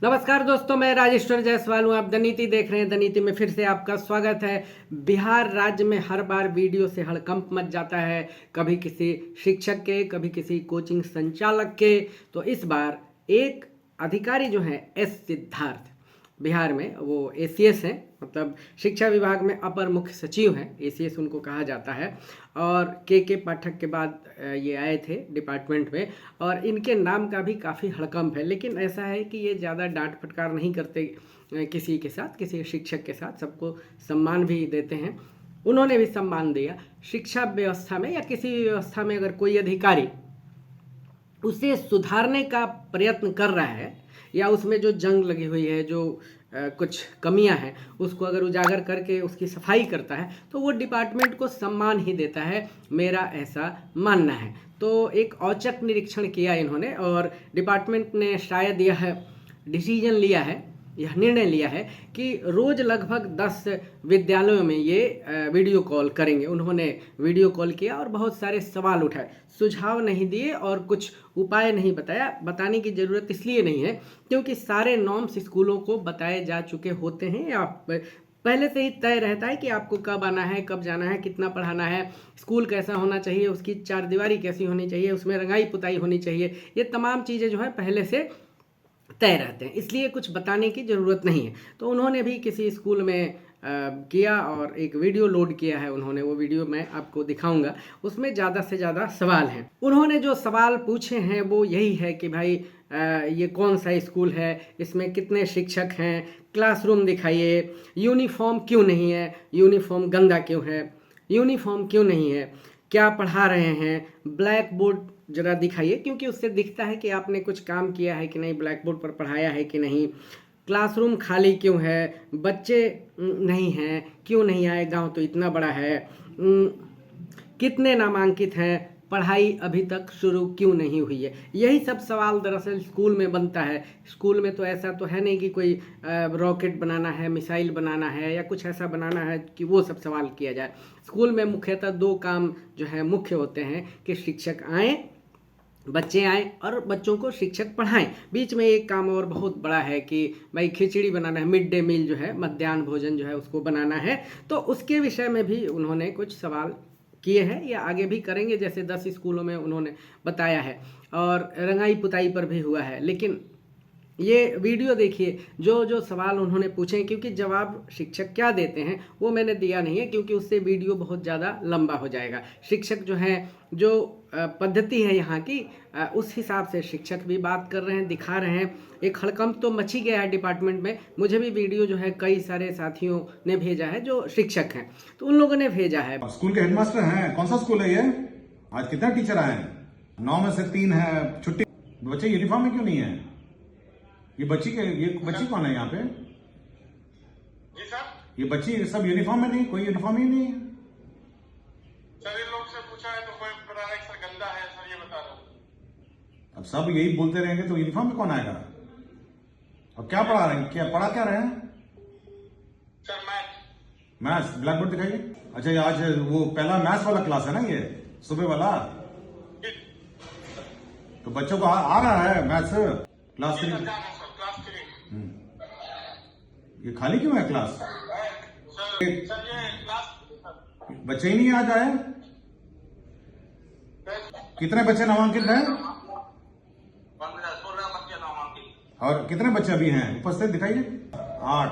नमस्कार दोस्तों, मैं राजेश्वर जायसवाल हूँ। आप द नीति देख रहे हैं। द नीति में फिर से आपका स्वागत है। बिहार राज्य में हर बार वीडियो से हड़कंप मच जाता है, कभी किसी शिक्षक के, कभी किसी कोचिंग संचालक के। तो इस बार एक अधिकारी जो है एस सिद्धार्थ, बिहार में वो एसीएस हैं, मतलब शिक्षा विभाग में अपर मुख्य सचिव हैं, एसीएस उनको कहा जाता है। और के पाठक के बाद ये आए थे डिपार्टमेंट में, और इनके नाम का भी काफ़ी हड़कंप है। लेकिन ऐसा है कि ये ज़्यादा डांट फटकार नहीं करते किसी के साथ, किसी शिक्षक के साथ, सबको सम्मान भी देते हैं। उन्होंने भी सम्मान दिया। शिक्षा व्यवस्था में या किसी भी व्यवस्था में अगर कोई अधिकारी उसे सुधारने का प्रयत्न कर रहा है या उसमें जो जंग लगी हुई है, जो कुछ कमियां हैं, उसको अगर उजागर करके उसकी सफाई करता है तो वो डिपार्टमेंट को सम्मान ही देता है, मेरा ऐसा मानना है। तो एक औचक निरीक्षण किया इन्होंने और डिपार्टमेंट ने शायद यह डिसीजन लिया है, यह निर्णय लिया है कि रोज लगभग 10 विद्यालयों में ये वीडियो कॉल करेंगे। उन्होंने वीडियो कॉल किया और बहुत सारे सवाल उठाए, सुझाव नहीं दिए और कुछ उपाय नहीं बताया। बताने की ज़रूरत इसलिए नहीं है क्योंकि सारे नॉर्म्स स्कूलों को बताए जा चुके होते हैं, या पहले से ही तय रहता है कि आपको कब आना है, कब जाना है, कितना पढ़ाना है, स्कूल कैसा होना चाहिए, उसकी चारदीवारी कैसी होनी चाहिए, उसमें रंगाई पुताई होनी चाहिए। ये तमाम चीज़ें जो है पहले से तय रहते हैं, इसलिए कुछ बताने की ज़रूरत नहीं है। तो उन्होंने भी किसी स्कूल में किया और एक वीडियो लोड किया है उन्होंने। वो वीडियो मैं आपको दिखाऊंगा। उसमें ज़्यादा से ज़्यादा सवाल हैं। उन्होंने जो सवाल पूछे हैं वो यही है कि भाई ये कौन सा स्कूल है, इसमें कितने शिक्षक हैं, क्लासरूम दिखाइए, यूनिफॉर्म क्यों नहीं है, यूनिफॉर्म गंदा क्यों है, यूनिफॉर्म क्यों नहीं है, क्या पढ़ा रहे हैं, ब्लैक बोर्ड जरा दिखाइए, क्योंकि उससे दिखता है कि आपने कुछ काम किया है कि नहीं, ब्लैक बोर्ड पर पढ़ाया है कि नहीं, क्लासरूम खाली क्यों है, बच्चे नहीं हैं, क्यों नहीं आए, गांव तो इतना बड़ा है, कितने नामांकित हैं, पढ़ाई अभी तक शुरू क्यों नहीं हुई है। यही सब सवाल दरअसल स्कूल में बनता है। स्कूल में तो ऐसा तो है नहीं कि कोई रॉकेट बनाना है, मिसाइल बनाना है या कुछ ऐसा बनाना है कि वो सब सवाल किया जाए। स्कूल में मुख्यतः 2 काम जो है मुख्य होते हैं कि शिक्षक आएँ, बच्चे आएँ और बच्चों को शिक्षक पढ़ाएं। बीच में एक काम और बहुत बड़ा है कि भाई खिचड़ी बनाना है, मिड डे मील जो है, मध्याह्न भोजन जो है उसको बनाना है। तो उसके विषय में भी उन्होंने कुछ सवाल किए हैं या आगे भी करेंगे, जैसे 10 स्कूलों में उन्होंने बताया है। और रंगाई पुताई पर भी हुआ है। लेकिन ये वीडियो देखिए, जो जो सवाल उन्होंने पूछे, क्योंकि जवाब शिक्षक क्या देते हैं वो मैंने दिया नहीं है, क्योंकि उससे वीडियो बहुत ज़्यादा लंबा हो जाएगा। शिक्षक जो है, जो पद्धति है यहाँ की, उस हिसाब से शिक्षक भी बात कर रहे हैं, दिखा रहे हैं। एक हड़कंप तो मची गया है डिपार्टमेंट में। मुझे भी वीडियो जो है कई सारे साथियों ने भेजा है जो शिक्षक हैं, तो उन लोगों ने भेजा है। स्कूल के हेडमास्टर हैं। कौन सा स्कूल है ये? आज कितना टीचर आए हैं? 9 में से 3 है छुट्टी। बच्चे यूनिफॉर्म में क्यों नहीं है? ये बच्ची कौन है यहाँ पे? जी सर, ये बच्ची सब यूनिफॉर्म में नहीं, कोई यूनिफॉर्म ही नहीं है। सर इन लोग से पूछा है तो कोई बता रहा है सर गंदा है, सर ये बता रहा हूँ। अब सब यही बोलते रहेंगे तो यूनिफॉर्म में कौन आएगा? अब क्या पढ़ा रहे हैं, पढ़ा क्या रहे हैं? Sir maths. ब्लैक बोर्ड दिखाइए। अच्छा, ये आज वो पहला मैथ्स वाला क्लास है ना, ये सुबह वाला? तो बच्चों को आ रहा है मैथ्स क्लास 3? क्लास 3। ये खाली क्यों है क्लास? सर ये क्लास बच्चे ही नहीं आज आए। कितने बच्चे नामांकित हैं 16 बच्चे नामांकित। और कितने बच्चे अभी हैं उपस्थित दिखाइए? 8,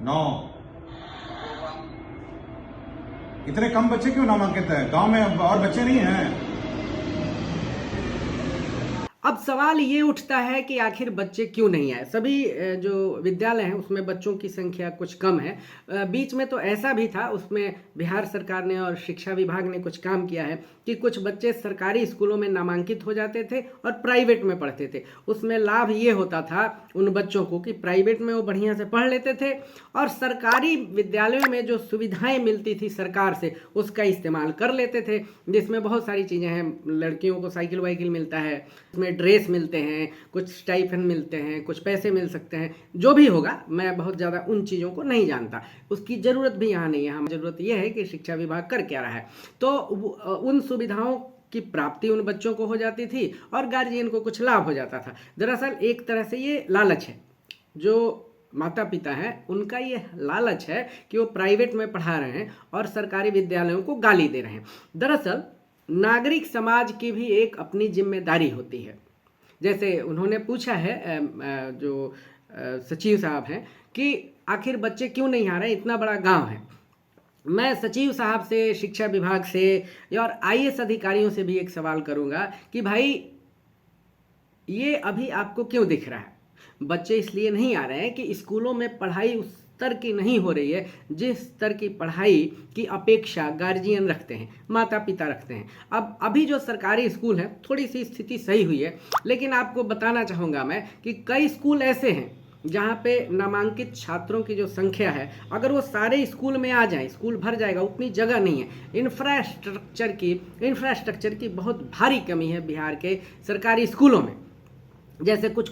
9। इतने कम बच्चे क्यों नामांकित है? गांव में और बच्चे नहीं हैं? अब सवाल ये उठता है कि आखिर बच्चे क्यों नहीं आए। सभी जो विद्यालय हैं उसमें बच्चों की संख्या कुछ कम है। बीच में तो ऐसा भी था, उसमें बिहार सरकार ने और शिक्षा विभाग ने कुछ काम किया है कि कुछ बच्चे सरकारी स्कूलों में नामांकित हो जाते थे और प्राइवेट में पढ़ते थे। उसमें लाभ ये होता था उन बच्चों को कि प्राइवेट में वो बढ़िया से पढ़ लेते थे और सरकारी विद्यालयों में जो सुविधाएं मिलती थी सरकार से उसका इस्तेमाल कर लेते थे, जिसमें बहुत सारी चीज़ें हैं। लड़कियों को साइकिल वाइकिल मिलता है, उसमें ड्रेस मिलते हैं, कुछ स्टाइपेंड मिलते हैं, कुछ पैसे मिल सकते हैं। जो भी होगा, मैं बहुत ज़्यादा उन चीज़ों को नहीं जानता, उसकी ज़रूरत भी यहाँ नहीं है। हमें ज़रूरत यह है कि शिक्षा विभाग कर क्या रहा है। तो उन सुविधाओं की प्राप्ति उन बच्चों को हो जाती थी और गार्जियन को कुछ लाभ हो जाता था। दरअसल एक तरह से ये लालच है, जो माता पिता हैं उनका ये लालच है कि वो प्राइवेट में पढ़ा रहे हैं और सरकारी विद्यालयों को गाली दे रहे हैं। दरअसल नागरिक समाज की भी एक अपनी जिम्मेदारी होती है। जैसे उन्होंने पूछा है जो सचिव साहब हैं कि आखिर बच्चे क्यों नहीं आ रहे, इतना बड़ा गांव है। मैं सचिव साहब से, शिक्षा विभाग से और आईएएस अधिकारियों से भी एक सवाल करूंगा कि भाई ये अभी आपको क्यों दिख रहा है? बच्चे इसलिए नहीं आ रहे हैं कि स्कूलों में पढ़ाई उस स्तर की नहीं हो रही है जिस स्तर की पढ़ाई की अपेक्षा गार्जियन रखते हैं, माता पिता रखते हैं। अब अभी जो सरकारी स्कूल हैं थोड़ी सी स्थिति सही हुई है, लेकिन आपको बताना चाहूँगा मैं कि कई स्कूल ऐसे हैं जहाँ पे नामांकित छात्रों की जो संख्या है, अगर वो सारे स्कूल में आ जाएं, स्कूल भर जाएगा, उतनी जगह नहीं है। इंफ्रास्ट्रक्चर की बहुत भारी कमी है बिहार के सरकारी स्कूलों में। जैसे कुछ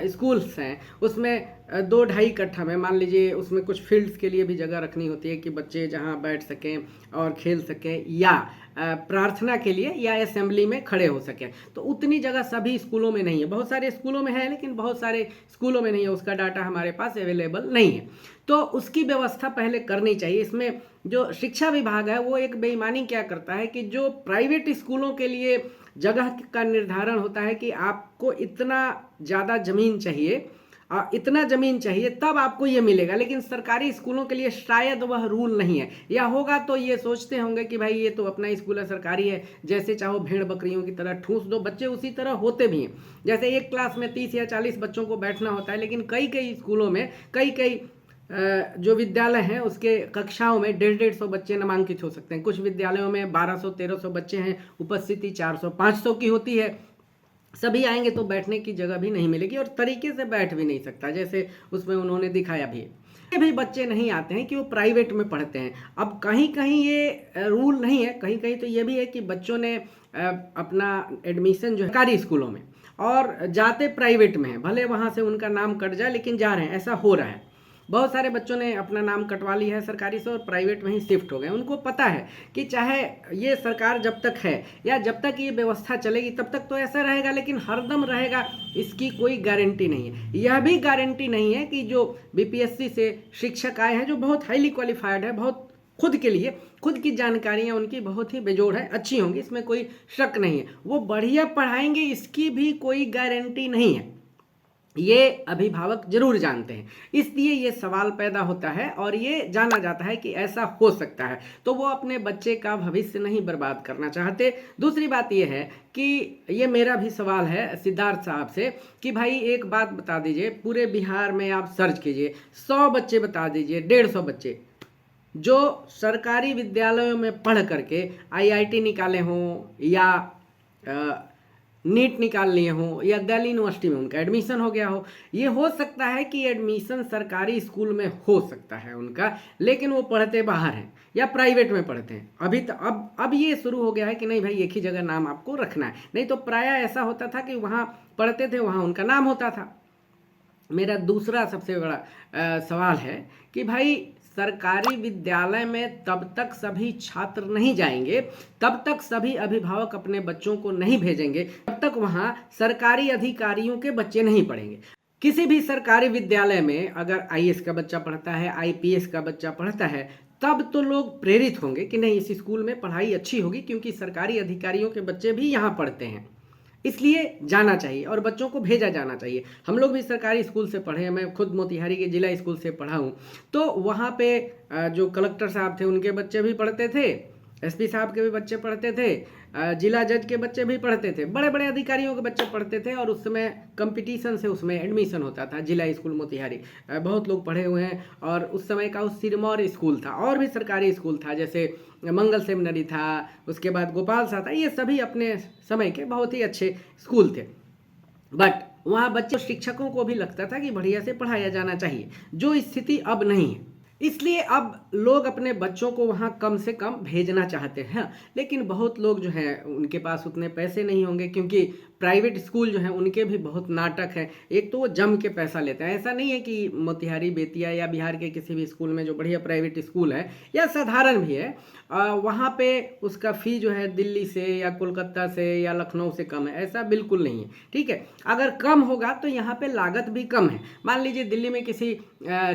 स्कूल्स हैं उसमें 2-2.5 कट्ठा में, मान लीजिए उसमें कुछ फील्ड्स के लिए भी जगह रखनी होती है कि बच्चे जहां बैठ सकें और खेल सकें या प्रार्थना के लिए या असेंबली में खड़े हो सकें, तो उतनी जगह सभी स्कूलों में नहीं है। बहुत सारे स्कूलों में है लेकिन बहुत सारे स्कूलों में नहीं है, उसका डाटा हमारे पास अवेलेबल नहीं है। तो उसकी व्यवस्था पहले करनी चाहिए। इसमें जो शिक्षा विभाग है वो एक बेईमानी क्या करता है कि जो प्राइवेट स्कूलों के लिए जगह का निर्धारण होता है कि आपको इतना ज़्यादा ज़मीन चाहिए, इतना ज़मीन चाहिए तब आपको ये मिलेगा, लेकिन सरकारी स्कूलों के लिए शायद वह रूल नहीं है, या होगा तो ये सोचते होंगे कि भाई ये तो अपना स्कूल है, सरकारी है, जैसे चाहो भेड़ बकरियों की तरह ठूस दो। बच्चे उसी तरह होते भी हैं। जैसे एक क्लास में 30 या 40 बच्चों को बैठना होता है, लेकिन कई स्कूलों में कई जो विद्यालय हैं उसके कक्षाओं में 150-150 बच्चे नामांकित हो सकते हैं। कुछ विद्यालयों में 1200-1300 बच्चे हैं, उपस्थिति 400-500 की होती है। सभी आएंगे तो बैठने की जगह भी नहीं मिलेगी और तरीके से बैठ भी नहीं सकता, जैसे उसमें उन्होंने दिखाया भी। ये भी बच्चे नहीं आते हैं कि वो प्राइवेट में पढ़ते हैं। अब कहीं कहीं ये रूल नहीं है, कहीं कहीं तो ये भी है कि बच्चों ने अपना एडमिशन जो है सरकारी स्कूलों में और जाते प्राइवेट में है, भले वहाँ से उनका नाम कट जाए लेकिन जा रहे हैं, ऐसा हो रहा है। बहुत सारे बच्चों ने अपना नाम कटवा लिया है सरकारी से और प्राइवेट में ही शिफ्ट हो गए। उनको पता है कि चाहे ये सरकार जब तक है या जब तक ये व्यवस्था चलेगी तब तक तो ऐसा रहेगा, लेकिन हरदम रहेगा इसकी कोई गारंटी नहीं है। यह भी गारंटी नहीं है कि जो बीपीएससी से शिक्षक आए हैं जो बहुत हाईली क्वालिफाइड है, बहुत खुद के लिए खुद की जानकारियाँ उनकी बहुत ही बेजोड़ है, अच्छी होंगी, इसमें कोई शक नहीं है, वो बढ़िया पढ़ाएंगे इसकी भी कोई गारंटी नहीं है। ये अभिभावक जरूर जानते हैं, इसलिए ये सवाल पैदा होता है और ये जाना जाता है कि ऐसा हो सकता है, तो वो अपने बच्चे का भविष्य नहीं बर्बाद करना चाहते। दूसरी बात ये है कि ये मेरा भी सवाल है सिद्धार्थ साहब से कि भाई एक बात बता दीजिए, पूरे बिहार में आप सर्च कीजिए, 100 बच्चे बता दीजिए, 150 बच्चे जो सरकारी विद्यालयों में पढ़ करके IIT निकाले हों या नीट निकाल लिए हों या दिल्ली यूनिवर्सिटी में उनका एडमिशन हो गया हो। ये हो सकता है कि एडमिशन सरकारी स्कूल में हो सकता है उनका, लेकिन वो पढ़ते बाहर हैं या प्राइवेट में पढ़ते हैं। अभी तो अब ये शुरू हो गया है कि नहीं भाई एक ही जगह नाम आपको रखना है, नहीं तो प्रायः ऐसा होता था कि वहाँ पढ़ते थे वहाँ उनका नाम होता था। मेरा दूसरा सबसे बड़ा सवाल है कि भाई सरकारी विद्यालय में तब तक सभी छात्र नहीं जाएंगे, तब तक सभी अभिभावक अपने बच्चों को नहीं भेजेंगे, तब तक वहां सरकारी अधिकारियों के बच्चे नहीं पढ़ेंगे। किसी भी सरकारी विद्यालय में अगर IAS का बच्चा पढ़ता है, IPS का बच्चा पढ़ता है, तब तो लोग प्रेरित होंगे कि नहीं इस स्कूल में पढ़ाई अच्छी होगी क्योंकि सरकारी अधिकारियों के बच्चे भी यहाँ पढ़ते हैं, इसलिए जाना चाहिए और बच्चों को भेजा जाना चाहिए। हम लोग भी सरकारी स्कूल से पढ़े हैं, मैं खुद मोतिहारी के जिला स्कूल से पढ़ा हूँ, तो वहाँ पे जो कलेक्टर साहब थे उनके बच्चे भी पढ़ते थे, SP साहब के भी बच्चे पढ़ते थे, जिला जज के बच्चे भी पढ़ते थे, बड़े बड़े अधिकारियों के बच्चे पढ़ते थे और उस समय कंपटीशन से उसमें एडमिशन होता था। जिला स्कूल मोतिहारी बहुत लोग पढ़े हुए हैं और उस समय का उस सिरमौर स्कूल था और भी सरकारी स्कूल था, जैसे मंगल सेमिनरी था, उसके बाद गोपाल सा था, ये सभी अपने समय के बहुत ही अच्छे स्कूल थे। बट वहाँ बच्चे शिक्षकों को भी लगता था कि बढ़िया से पढ़ाया जाना चाहिए, जो स्थिति अब नहीं है। इसलिए अब लोग अपने बच्चों को वहाँ कम से कम भेजना चाहते हैं, लेकिन बहुत लोग जो हैं उनके पास उतने पैसे नहीं होंगे क्योंकि प्राइवेट स्कूल जो हैं उनके भी बहुत नाटक हैं। एक तो वो जम के पैसा लेते हैं, ऐसा नहीं है कि मोतिहारी, बेतिया या बिहार के किसी भी स्कूल में जो बढ़िया प्राइवेट स्कूल है या साधारण भी है, वहाँ पे उसका फ़ी जो है दिल्ली से या कोलकाता से या लखनऊ से कम है, ऐसा बिल्कुल नहीं है। ठीक है, अगर कम होगा तो यहाँ पे लागत भी कम है। मान लीजिए दिल्ली में किसी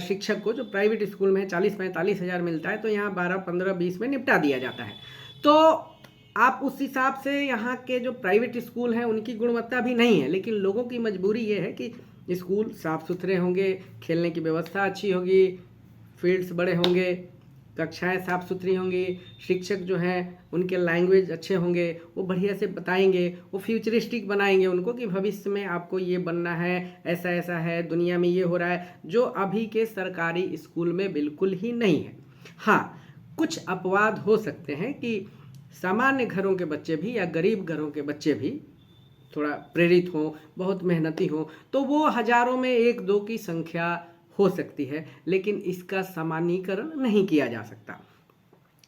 शिक्षक को जो प्राइवेट स्कूल में 40-45 हज़ार मिलता है, तो यहाँ 12-15-20 में निपटा दिया जाता है। तो आप उस हिसाब से यहाँ के जो प्राइवेट स्कूल हैं उनकी गुणवत्ता भी नहीं है, लेकिन लोगों की मजबूरी ये है कि स्कूल साफ़ सुथरे होंगे, खेलने की व्यवस्था अच्छी होगी, फील्ड्स बड़े होंगे, कक्षाएं साफ़ सुथरी होंगी, शिक्षक जो हैं उनके लैंग्वेज अच्छे होंगे, वो बढ़िया से बताएंगे, वो फ्यूचरिस्टिक बनाएंगे उनको कि भविष्य में आपको ये बनना है, ऐसा ऐसा है, दुनिया में ये हो रहा है, जो अभी के सरकारी स्कूल में बिल्कुल ही नहीं है। हाँ, कुछ अपवाद हो सकते हैं कि सामान्य घरों के बच्चे भी या गरीब घरों के बच्चे भी थोड़ा प्रेरित हों, बहुत मेहनती हों, तो वो हज़ारों में 1-2 की संख्या हो सकती है, लेकिन इसका सामान्यीकरण नहीं किया जा सकता।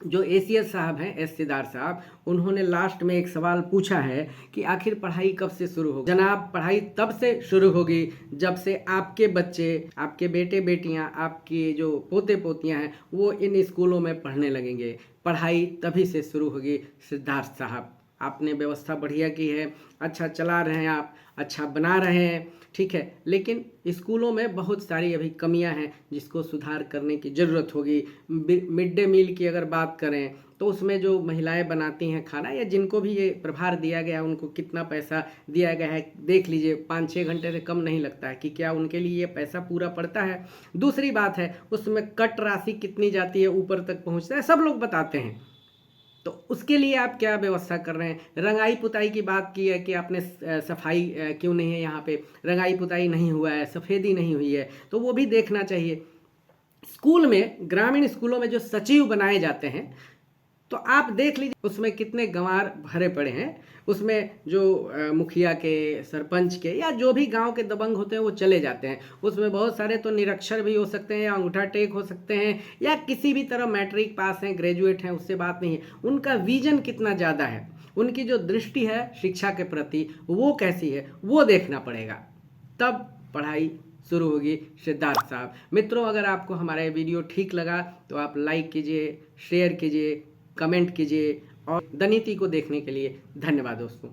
जो एसीएस साहब हैं, एस सिद्धार्थ साहब, उन्होंने लास्ट में एक सवाल पूछा है कि आखिर पढ़ाई कब से शुरू होगी। जनाब, पढ़ाई तब से शुरू होगी जब से आपके बच्चे, आपके बेटे बेटियां, आपकी जो पोते पोतियां हैं वो इन स्कूलों में पढ़ने लगेंगे। पढ़ाई तभी से शुरू होगी। सिद्धार्थ साहब, आपने व्यवस्था बढ़िया की है, अच्छा चला रहे हैं आप, अच्छा बना रहे हैं, ठीक है, लेकिन स्कूलों में बहुत सारी अभी कमियां हैं जिसको सुधार करने की ज़रूरत होगी। मिड डे मील की अगर बात करें तो उसमें जो महिलाएं बनाती हैं खाना, या जिनको भी ये प्रभार दिया गया है उनको कितना पैसा दिया गया है देख लीजिए, 5-6 घंटे से कम नहीं लगता है कि क्या उनके लिए ये पैसा पूरा पड़ता है। दूसरी बात है उसमें कट राशि कितनी जाती है, ऊपर तक पहुँचता है, सब लोग बताते हैं। तो उसके लिए आप क्या व्यवस्था कर रहे हैं। रंगाई पुताई की बात की है कि आपने सफाई क्यों नहीं है, यहाँ पे रंगाई पुताई नहीं हुआ है, सफ़ेदी नहीं हुई है, तो वो भी देखना चाहिए। स्कूल में, ग्रामीण स्कूलों में जो सचिव बनाए जाते हैं तो आप देख लीजिए उसमें कितने गंवार भरे पड़े हैं। उसमें जो मुखिया के, सरपंच के या जो भी गांव के दबंग होते हैं वो चले जाते हैं। उसमें बहुत सारे तो निरक्षर भी हो सकते हैं या अंगूठा टेक हो सकते हैं या किसी भी तरह मैट्रिक पास हैं, ग्रेजुएट हैं, उससे बात नहीं है। उनका विजन कितना ज़्यादा है, उनकी जो दृष्टि है शिक्षा के प्रति वो कैसी है, वो देखना पड़ेगा, तब पढ़ाई शुरू होगी। सिद्धार्थ साहब, मित्रों, अगर आपको हमारा ये वीडियो ठीक लगा तो आप लाइक कीजिए, शेयर कीजिए, कमेंट कीजिए, और द नीति को देखने के लिए धन्यवाद दोस्तों।